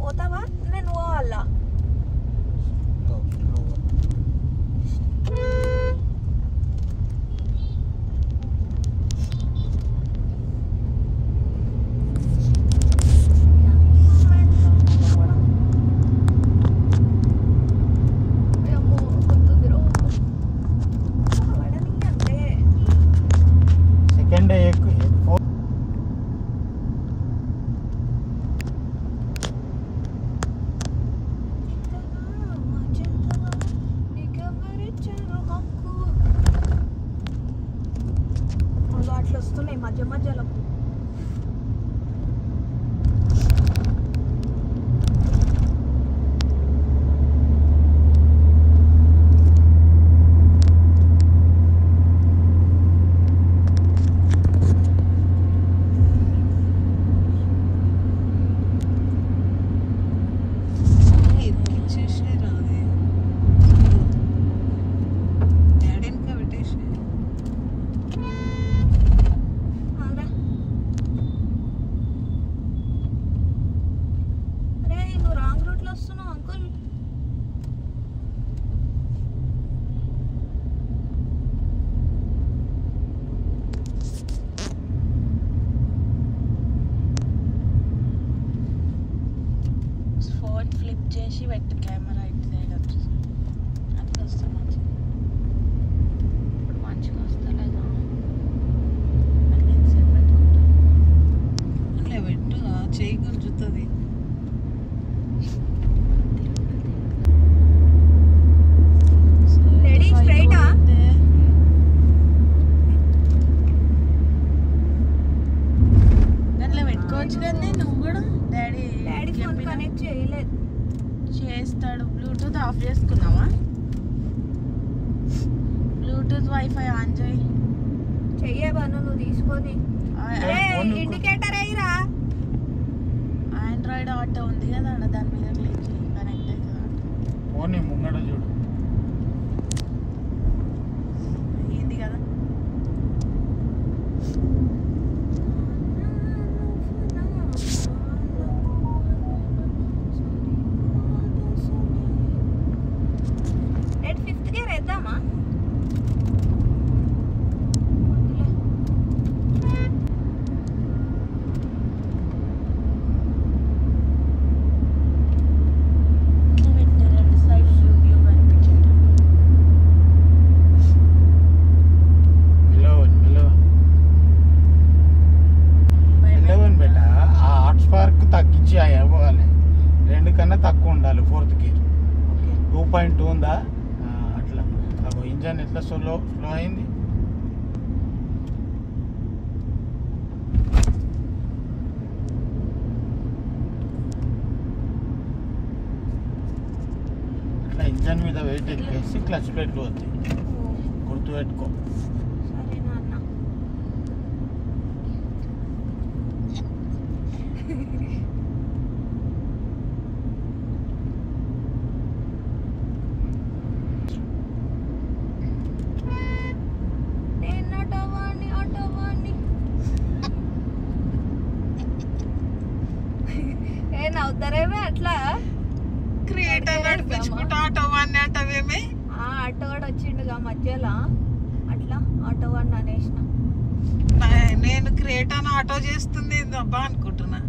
పోతావా నేను పోవాలా అట్లా వస్తున్నాయి మధ్య మధ్యలో ఫ్లిప్ చేసి పెట్టు కెమెరా ఇటు సైడ్ వచ్చేసి అట్లా వస్తా మంచిగా ఇప్పుడు మంచిగా వస్తలేదా అట్లా ఎంతసేపు పెట్టుకుంటా అట్లా పెట్టు చేయి గుంజుతుంది రెడీ స్ట్రైటా దాంట్లో పెట్టుకోవచ్చు కదా నువ్వు కూడా డాడీ ఫోన్ కనెక్ట్ చేయలేదు చేస్తాడు బ్లూటూత్ ఆఫ్ చేసుకుందామా బ్లూటూత్ వైఫై ఆన్ చేయి చెయ్యబాను నువ్వు తీసుకొని ఇండికేటర్ అయ్యిరా ఆండ్రాయిడ్ ఆటో ఉంది కదా దాని మీద క్లిక్ చేయి కనెక్ట్ అవుతుంది ఫోన్ ముంగడ చూడు ఏంది కదా తక్కువ ఉండాలి 4th గేర్ 2.2 ఉందా అట్లా ఇంజన్ ఎట్లా స్లో అయింది అట్లా ఇంజన్ మీద వెయిట్ ఎక్కేసి క్లచ్ ప్లేట్లు వస్తాయి గుర్తుపెట్టుకో నవ్వుతారేమే అట్లా క్రియేటర్ నడిపించుకుంటా ఆటో వాడిని అంటావేమే ఆటో వాడు వచ్చిండుగా మధ్యలో అట్లా ఆటో వాడిని అనేసిన నేను క్రియేటర్ ఆటో చేస్తుంది అబ్బా అనుకుంటున్నా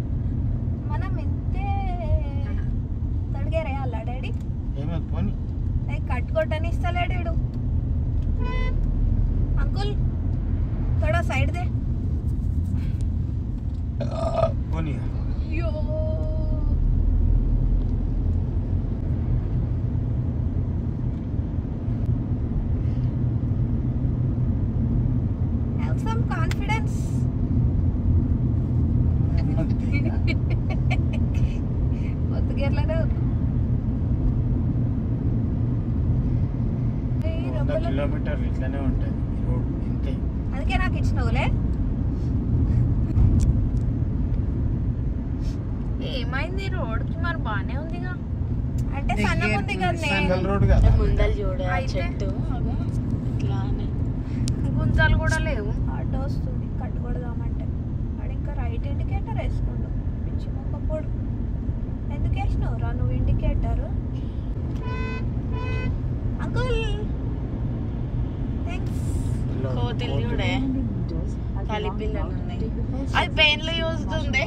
మనం ఇంతే తడిగేరేయాలా డాడీ కట్టుకోవటాన్ని ఇస్తలేడు అంకుల్ थोड़ा side they yo have some confidence వద్దు గేర్లనే 100 కిలోమీటర్లు ఇట్లానే ఉంటుంది రోడ్ ఇంతే అందుకే నాకు ఇచ్చినవులే ఏమైంది రోడ్కి మరి బానే ఉందిగా అంటే సన్నగా ఉంది కదా ముందలు చూడ చెట్టు ఇట్లానే గుంతలు కూడా లేవు ఆటో వస్తుంది కట్టుకొడదామంటే వాడు ఇంకా రైట్ ఇండికేటర్ వేసుకోండు పిచ్చి మొక్క పొడు ఎందుకు వేసినావురా నువ్వు ఇండికేటర్? Uncle thanks. కోతిలు చూడే తల్లి పిల్లలు ఉన్నాయి. అది పెయిన్లు చూస్తుంది.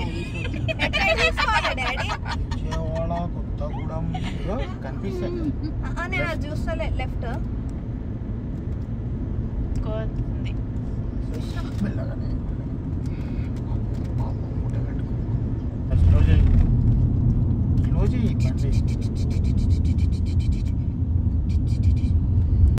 డాడీ నేను అది చూస్తలే. లెఫ్ట్ కోతి